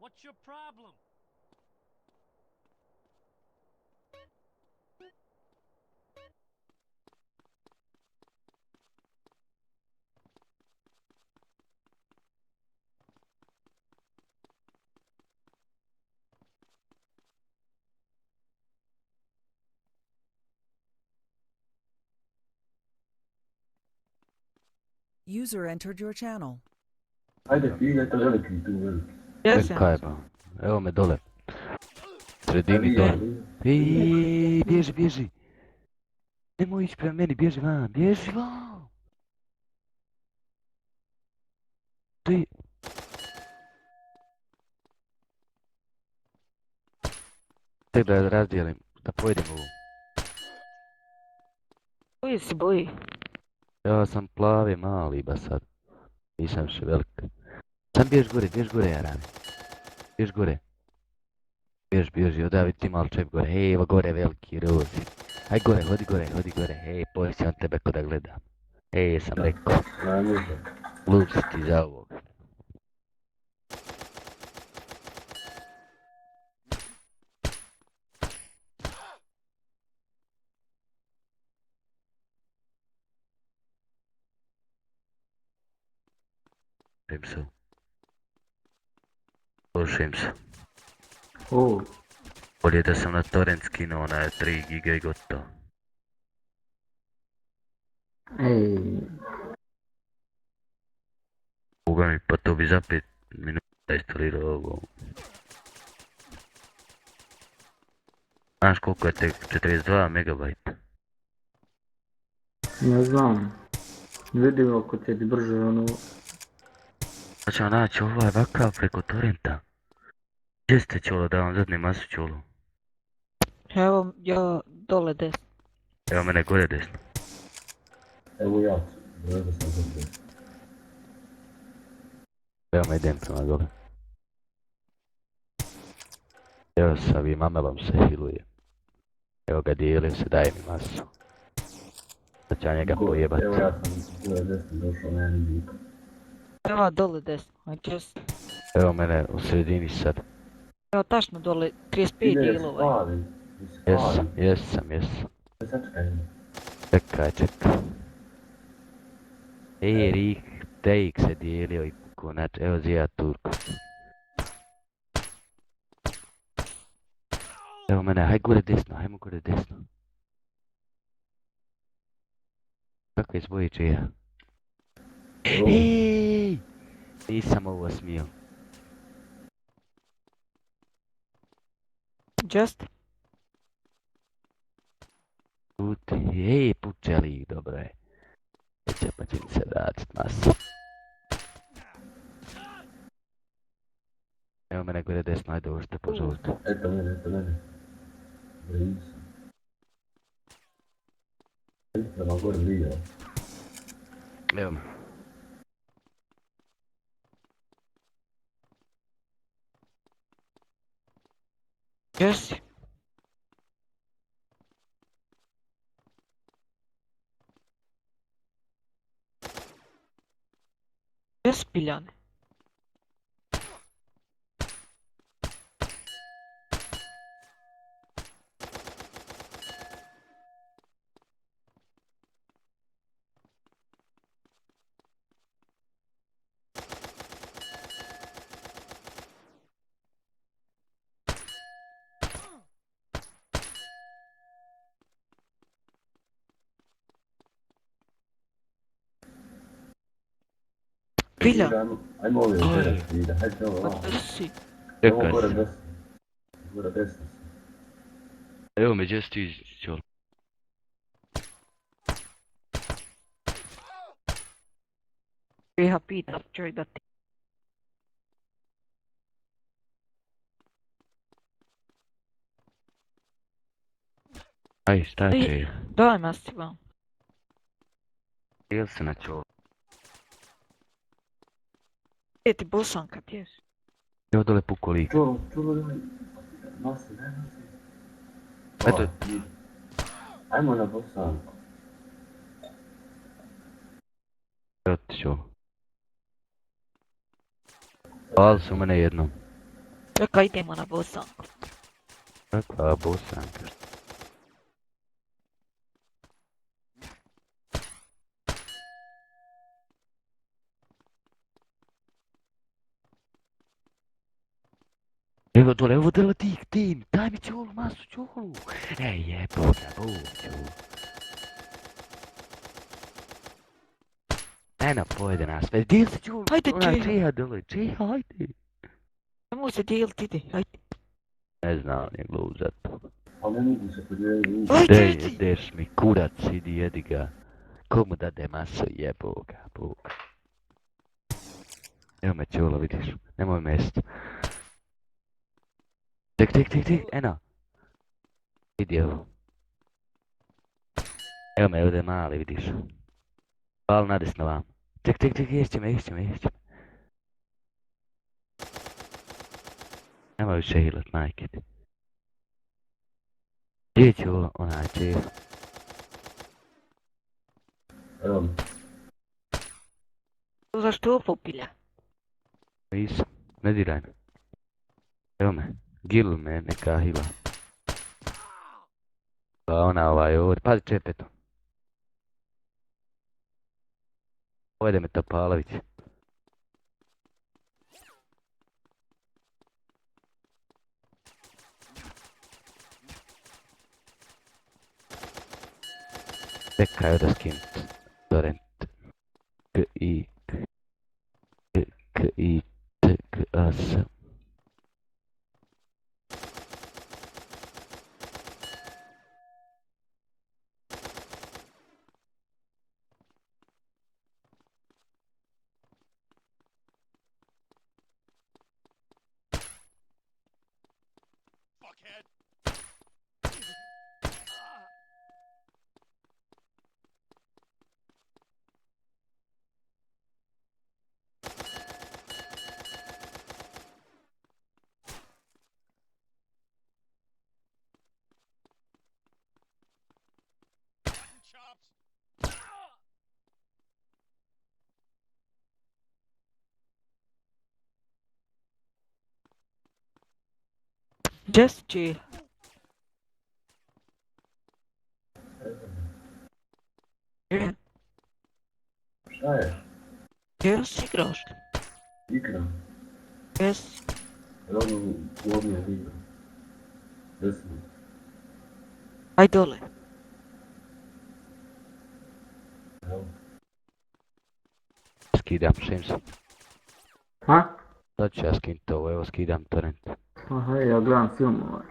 What's your problem? User entered your channel. Ajde, pijajte veliki tu veliki. Jesam. Kaj pa? Evo me dole. Sredini Nije, dole. nije. Bježi, bježi. Nemoj ići prema meni, bježi van, bježi van. Ti. Tek da razdijelim, da pojedem ovu. Koji si boji? Ja sam plavi mali ba sad. Nisam še velik. Sam bjež gore, jarane. Bjež gore. Bježi, odavi ti malo čep gore. Hej, evo gore veliki rozi. Aj gore, hodi gore. Hej, pojesi on tebe ko da gledam. Hej, sam rekao. Glup si ti za ovog. Slušajem se. Bolje da sam na torrent skinuo na 3 giga i gotovo. Boga mi, pa to bi za 5 minuta instalirao ovo. Znaš koliko je tek 42 megabajta? Ne znam. Vidim ako tebi brže ono... Pa ćemo naći ovaj vakav preko torrenta. Gdje ste čolo, da vam zadne masu čolo? Evo ja dole desno. Evo mene gore desno. Evo ja, da sam dobro. Evo me idem prema dole. Evo sa ovim mamelom se hiluje. Evo ga dijelim se, daje mi masu. Sad ću ja njega pojebati. Evo ja sam gore desno došao, nema ni niko. Evo dole desno. Just... Evo mene u sredini sad. Evo tačno dole 35 dijelova. Jesam. Sačekaj. Čekaj. Ej, Rik, Tejk se dijelio i konač, evo zija Turku. Evo mene, hajmo gore desno. Kako je zboji čija? Ej! Nisam ovo smio. Just? Puti, ej, pučeli, dobro je. Neće pa će mi se vratit masu. Evo mene gore desno, ajde ovo što pozovite. Eto mene. Blizu. Prema gore lijevo. Evo me. Jesi? Jesi piljane? Pilja? Ajmo ovdje vida, hajde ovo. Pa jesi? Evo Čekaj gore se. desno. Gore desno. Evo me, gdje si ti čol? Iha pita čovjek da ti... Aj, šta će? Daj masti vam. Jel se na čol? Gdje ti bosanka, pješ? Evo dole puko lik. Čulo, nosi. Eto. Ajmo na bosanku. Evo. Otišao. Pali su mene jednom. Čekaj, idemo na bosanku. Kakva bosanka? Evo dole ti, daj mi čulu, masu čulu. Ej, jebo ga, čulu. Eno, pojede nas, već dijel se čulu. Hajde, Čeha dole, čeha, hajde. Nemo se dijelit, ide, hajde. Ne znam, je glup za to. Pa ne mogu se podijeliti. Hajde, Dej, idi! ideš mi, kurac, idi, jedi ga. Komu dade maso, jebo ga, Evo me čulo, vidiš, nemoj mest. Tik, eno. Vidi ovo. Evo me ovdje mali, vidiš. Pal nadesno vam. Tik, ješće me. Nemoj više hilat, majke ti. Gdje je čulo, onaj čeho? Evo mi. Zašto popilja? Nisam, ne diraj me. Evo me, gilu me neka hila. Pa ona ovdje, pazi čepetom. Pojede me Topalović. Čekaj da skinem torrent. K-I-T-K-A-S. Gdje si čija? Gdje? Šta je? Gdje si igraš? Igram. Gdje si? Evo mi uvodnije igram. Desno. Aj dole. Evo. Skidam Šimsa. Ha? Sad ću ja skinut ovo, evo skidam torrent. Aha, ja gledam film ovaj.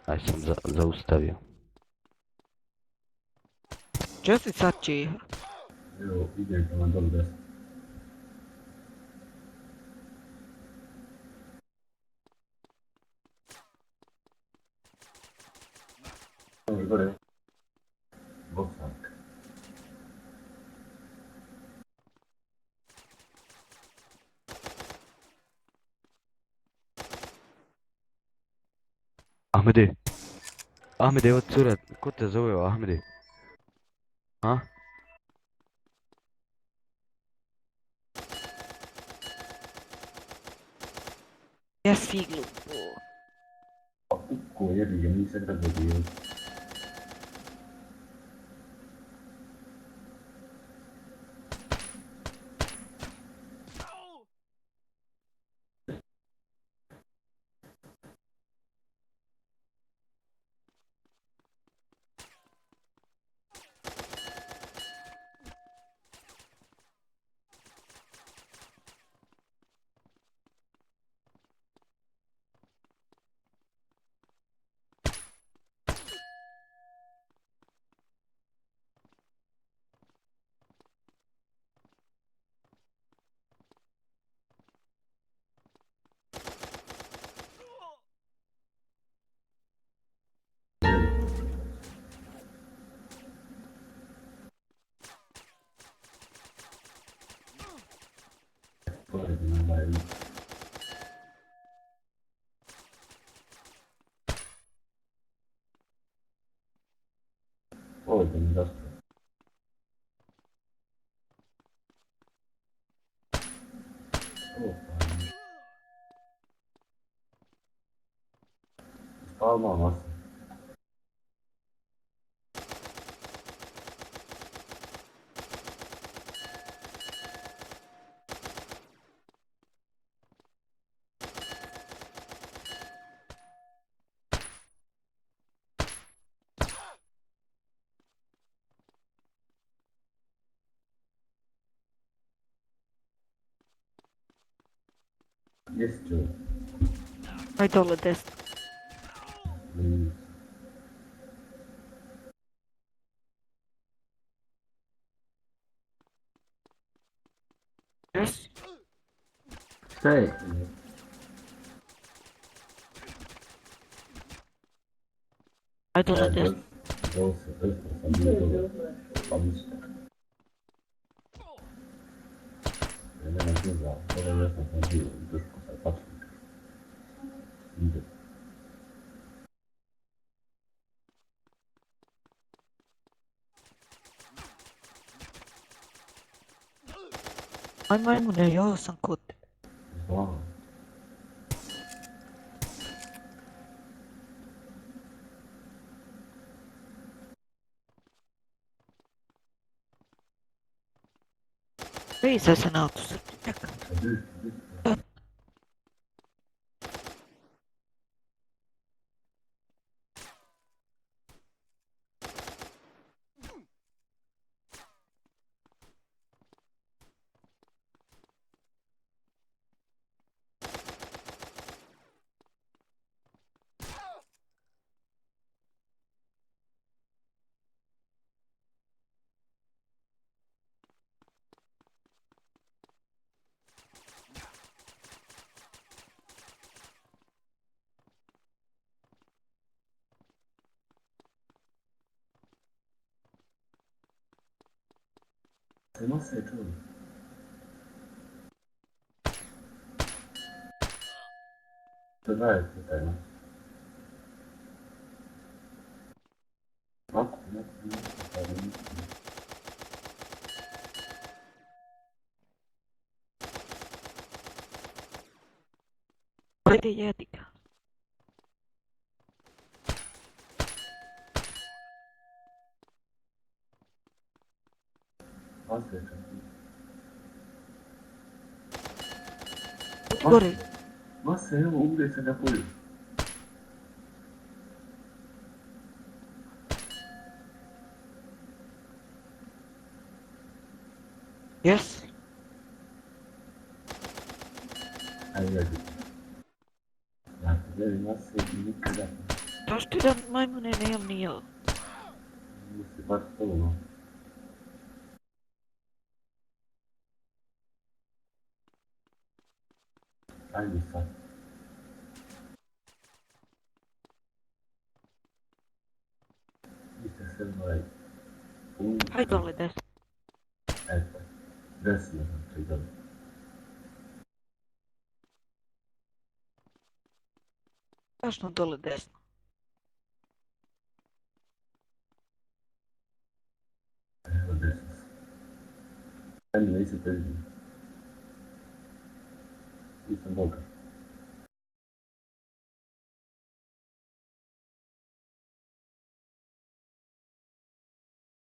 Aj sam zaustavio. Gdje si sad čija? Evo, idem prema dole desno. Evo gore. Bosanka. Ahmede, evo cura, ko te zove Ahmede? A? Gdje si glupo? Pa uko jebi ga, nisam ga dodijeliti. Pored na baju. Ovdje mi dosta. Palma masa. Gdje si čovjek? Aj dole desno. Vidis. Yes. Šta je? Aj dole desno. Dole se, desno sam bio dole. Pa ništa. Ja nemam džuza, ovo jesam sam bio, drško sad, tačno. Ide. Aj majmune, ja sam kod tebe. Zdrao. Vidi sad se na auto sad. Čekaj. Ima se čovjek. To daje se taj nas. Ako, taj nisam. Ajde, jedi ga. Masa je čovjek. Gore. Masa, evo, ugdje se na polju. Yes. Ajde, ajde. Dakle, gledaj masa i nikada. Zašto da majmune nemam ni ja? Misli, baš to ono. Ajde sad. Vi ste se ovaj... Aj dole desno. Eto. Desno, znači dobro. Zašto dole desno? Evo desno sam. Ajde, nisi tebi. Nisam Boga.